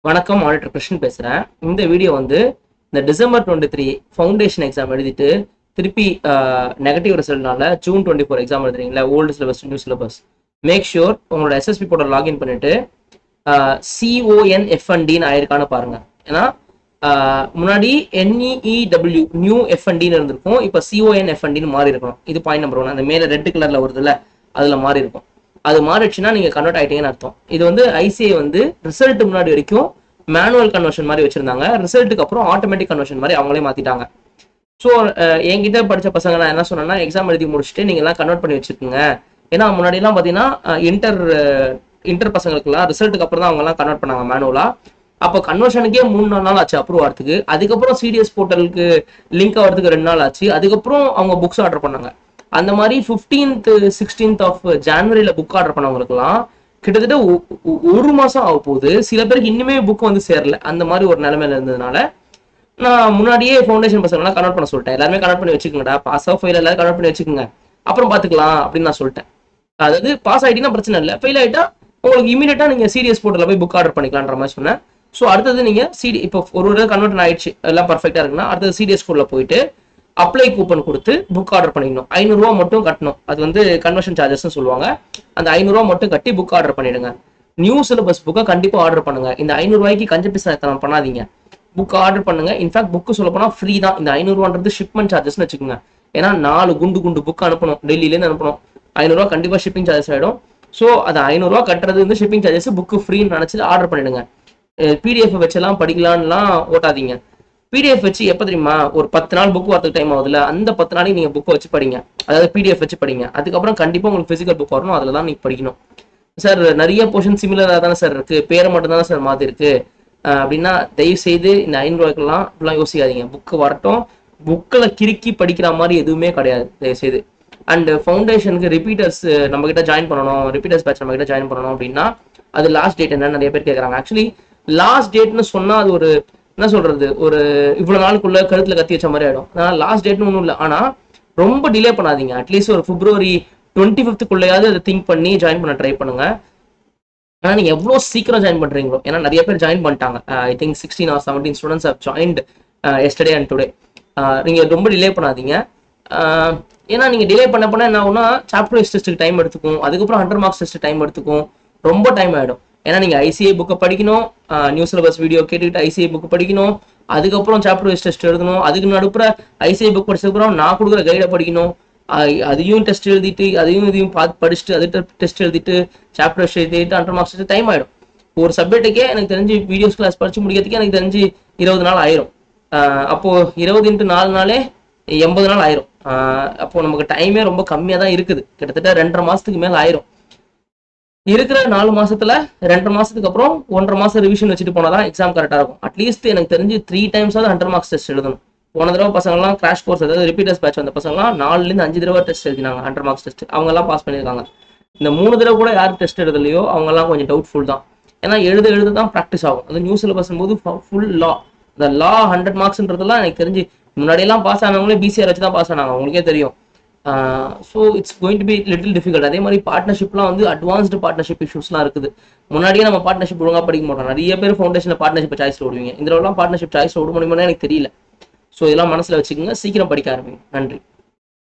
வணக்கம் ஆடிட்டர் கிருஷ்ணன் பேசுறேன். இந்த வீடியோ வந்து இந்த டிசம்பர் 23 ஃபவுண்டேஷன் எக்ஸாம் எழுதிட்டு திருப்பி நெகட்டிவ் ரிசல்ட்னால ஜூன் 24 எக்ஸாம் எழுதுறீங்களா, old syllabus new syllabus, make sure உங்களோட எஸ்எஸ்பி போர்ட்டல் லாகின் பண்ணிட்டு CONFNDன்னு ஆயிருக்கான்னு பாருங்க. ஏன்னா முன்னாடி NEEW நியூ FNDன்னு இருந்திருக்கும், இப்போ CONFNDன்னு மாறி இருக்கணும். இது பாயிண்ட் நம்பர் 1. அந்த மேல ரெட் கலர்ல வருதுல்ல, அதுல மாறி இருக்கும். அது மாறிடுச்சுன்னா நீங்க கன்வெர்ட் ஆயிட்டீங்கன்னு அர்த்தம். இது வந்து ஐசிஐ வந்து ரிசல்ட் முன்னாடி வரைக்கும் மேனுவல் கன்வர்ஷன் மாதிரி வச்சிருந்தாங்க, ரிசல்ட்டுக்கு அப்புறம் ஆட்டோமேட்டிக் கன்வர்ஷன் மாதிரி அவங்களே மாத்திட்டாங்க. ஸோ என்கிட்ட படிச்ச பசங்க நான் என்ன சொன்னேன்னா, எக்ஸாம் எழுதி முடிச்சுட்டு நீங்க எல்லாம் கன்வெர்ட் பண்ணி வச்சுக்கோங்க. ஏன்னா முன்னாடி எல்லாம் பாத்தீங்கன்னா இன்டர் பசங்களுக்குலாம் ரிசல்ட்டுக்கு அப்புறம் தான் அவங்க எல்லாம் கன்வெர்ட் பண்ணாங்க மேனுவலா. அப்போ கன்வர்ஷனுக்கே 3-4 நாள் ஆச்சு அப்ரூவ் ஆகிறதுக்கு. அதுக்கப்புறம் சிடிஎஸ் போர்ட்டலுக்கு லிங்க் ஆகிறதுக்கு 2 நாள் ஆச்சு. அதுக்கப்புறம் அவங்க புக்ஸ் ஆர்டர் பண்ணாங்க. அந்த மாதிரி 15th 16th ஆஃப் ஜான்வரியில புக் ஆர்டர் பண்ணவங்களுக்குலாம் கிட்டத்தட்ட ஒரு மாசம் ஆக போகுது. சில பேருக்கு இன்னுமே புக் வந்து சேரல. அந்த மாதிரி ஒரு நிலைமையில இருந்ததுனால நான் முன்னாடியே ஃபவுண்டேஷன் பசங்களாம் கன்வெர்ட் பண்ண சொல்லிட்டேன். எல்லாருமே கன்வெர்ட் பண்ணி வச்சுக்கோங்கடா, பாஸ் ஆஃப் ஃபெயில் எல்லாரும் கன்வெர்ட் பண்ணி வச்சுக்கோங்க, அப்புறம் பாத்துக்கலாம் அப்படின்னு நான் சொல்லிட்டேன். அதாவது பாஸ் ஆயிட்டீங்கன்னா பிரச்சனை இல்லை, ஃபெயில் ஆயிட்டா உங்களுக்கு இமீடியட்டா நீங்க சீரியஸ் போர்ட்டல போய் புக் ஆர்டர் பண்ணிக்கலான்ற மாதிரி சொன்னேன். ஸோ அடுத்தது நீங்க இப்போ ஒரு கன்வெர்ட் ஆயிடுச்சு, எல்லாம் பர்ஃபெக்டா இருக்குன்னா அடுத்தது சீரியஸ் ஸ்கூல்ல போயிட்டு அப்ளை கூப்பன் கொடுத்து புக் ஆர்டர் பண்ணிடணும். 500 ரூபா மட்டும் கட்டணும். அது வந்து கன்வர்ஷன் சார்ஜஸ் சொல்லுவாங்க. அந்த 500 ரூபா மட்டும் கட்டி புக் ஆர்டர் பண்ணிடுங்க. நியூ சிலபஸ் புக்கை கண்டிப்பா ஆர்டர் பண்ணுங்க. இந்த 500 ரூபாய்க்கு கஞ்ச பிசனம் பண்ணாதீங்க. புக் ஆர்டர் பண்ணுங்க. இன்ஃபேக்ட் புக்கு சொல்ல போனா ஃப்ரீ தான். இந்த 500 ரூபான்றது ஷிப்மெண்ட் சார்ஜஸ்னு வச்சுக்கோங்க. ஏன்னா 4 குண்டு புக் அனுப்பணும், டெல்லியில இருந்து அனுப்பணும். 500 ரூபா கண்டிப்பா ஷிப்பிங் சார்ஜஸ் ஆயிடும். ஸோ அது 500 ரூபா கட்டுறது வந்து ஷிப்பிங் சார்ஜஸ், புக்கு ஃப்ரீன்னு நினைச்சு ஆர்டர் பண்ணிடுங்க. PDF வச்செல்லாம் படிக்கலாம்லாம் ஓட்டாதீங்க. PDF வச்சு எப்போ தெரியுமா, ஒரு 10 நாள் புக் வரதுக்கு டைம் ஆகுதுல்ல, அந்த 10 நாளைக்கு நீங்க புக் வச்சு படிங்க. அதாவது PDF வச்சு படிங்க. அதுக்கப்புறம் கண்டிப்பா உங்களுக்கு பிசிக்கல் புக் வரணும், அதுல தான் நீங்க படிக்கணும். சார் நிறைய போர்ஷன் சிமிலரா தானே சார் இருக்கு, பேரை மட்டும் தானே சார் மாத்தி இருக்கு அப்படின்னா தயவு செய்து இந்த 500 ரூபாய்க்கெல்லாம் இப்பெல்லாம் யோசிக்காதீங்க. புக்கு வரட்டும், புக்கில் கிறுக்கி படிக்கிற மாதிரி எதுவுமே கிடையாது தயவு செய்து. அண்ட் ஃபவுண்டேஷனுக்கு ரிப்பீட்டர்ஸ் நம்ம கிட்ட ஜாயின் பண்ணணும், ரிப்பீட்டர்ஸ் பேட்ச் நம்ம கிட்ட ஜாயின் பண்ணணும் அப்படின்னா அது லாஸ்ட் டேட் என்னன்னு நிறைய பேர் கேட்குறாங்க. ஆக்சுவலி லாஸ்ட் டேட்னு சொன்னா அது ஒரு என்ன சொல்றது, ஒரு இவ்வளவு நாளுக்குள்ள கழுத்துல கத்தி வச்ச மாதிரி ஆயிடும். லாஸ்ட் டேட்னு ஒன்றும் இல்லை, ஆனா ரொம்ப டிலே பண்ணாதீங்க. அட்லீஸ்ட் ஒரு February 25th அதை திங்க் பண்ணி ஜாயின் பண்ண ட்ரை பண்ணுங்க. ஆனா நீங்க எவ்வளவு சீக்கிரம் ஜாயின் பண்றீங்களோ, ஏன்னா நிறைய பேர் ஜாயின் பண்ணிட்டாங்க. I think 16 or 17 students have joined yesterday and today. நீங்க ரொம்ப டிலே பண்ணாதீங்க. ஏன்னா நீங்க டிலே பண்ண என்ன ஆகும்னா, சாப்டர் வைஸ் டெஸ்ட்டுக்கு டைம் எடுத்துக்கும், அதுக்கப்புறம் 100 மார்க்ஸ் டெஸ்ட் டைம் எடுத்துக்கும், ரொம்ப டைம் ஆயிடும். ஏன்னா நீங்க ஐசிஐ புக்கை படிக்கணும், நியூ சிலபஸ் வீடியோ கேட்டுக்கிட்டு ஐசிஐ புக் படிக்கணும், அதுக்கப்புறம் சாப்டர் வைஸ் டெஸ்ட் எழுதணும், அதுக்கு நடுப்புற ஐசிஐ புக் படிச்சதுக்கப்புறம் நான் கொடுக்குற கைடை படிக்கணும், அதையும் டெஸ்ட் எழுதிட்டு இதையும் பார்த்து படிச்சுட்டு அது டெஸ்ட் எழுதிட்டு சாப்டர் வைஸ் எழுதிட்டு 100 மார்க்ஸ் டெஸ்ட் டைம் ஆயிடும். ஒரு சப்ஜெக்ட்டுக்கே எனக்கு தெரிஞ்சு வீடியோஸ் கிளாஸ் படிச்சு முடிக்கிறதுக்கே எனக்கு தெரிஞ்சு 20 நாள் ஆயிரும். அப்போ 20 × 4 நாளே 80 நாள் ஆயிரும். அப்போ நமக்கு டைமே ரொம்ப கம்மியா தான் இருக்குது. கிட்டத்தட்ட 2.5 மாசத்துக்கு மேல ஆயிரும். இருக்கிற 4 மாசத்துல 2.5 மாசத்துக்கு அப்புறம் 1.5 மாசம் ரிவிஷன் வச்சுட்டு போனாதான் எக்ஸாம் கரெக்டா இருக்கும். அட்லீஸ்ட் எனக்கு தெரிஞ்சு 3 times 100 மார்க்ஸ் டெஸ்ட் எழுதணும். போன தடவை பசங்க எல்லாம் கிராஷ் கோர்ஸ், அதாவது ரிப்பீட்டர்ஸ் பேட்ச் வந்த பசங்க எல்லாம் 4 to 5 தடவை டெஸ்ட் எழுதினாங்க, 100 மார்க்ஸ் டெஸ்ட். அவங்க எல்லாம் பாஸ் பண்ணிருக்காங்க. இந்த 3 தடவை கூட யார் டெஸ்ட் எழுதலையோ அவங்க எல்லாம் கொஞ்சம் டவுட்ஃபுல் தான். ஏன்னா எழுத தான் ப்ராக்டிஸ் ஆகும். அது நியூ சிலபஸ் போது ஃபுல் லா, இந்த லா 100 மார்க்ஸ்ன்றதுலாம் எனக்கு தெரிஞ்சு முன்னாடி எல்லாம் பாஸ் ஆனவங்களே பிசிஆர் வச்சு தான் பாஸ் ஆனாங்க, உங்களுக்கே தெரியும். So it's going to be little difficult. அதே மாதிரி பார்ட்னர்ஷிப்லாம் வந்து அட்வான்ஸ்டு பார்ட்னர்ஷிப் இஷ்யூஸ்லாம் இருக்குது. முன்னாடியே நம்ம பார்ட்னர்ஷிப் ஒழுங்காக படிக்க மாட்டோம். நிறைய பேர் ஃபவுண்டேஷனில் பார்ட்னர்ஷிப் சாய்ஸில் விடுவீங்க. இதெல்லாம் பார்ட்னர்ஷிப் சாய்ஸில் விட முடியுமான்னு எனக்கு தெரியல. ஸோ இதெல்லாம் மனசில் வச்சுக்கோங்க, சீக்கிரம் படிக்க ஆரம்பிங்க. நன்றி.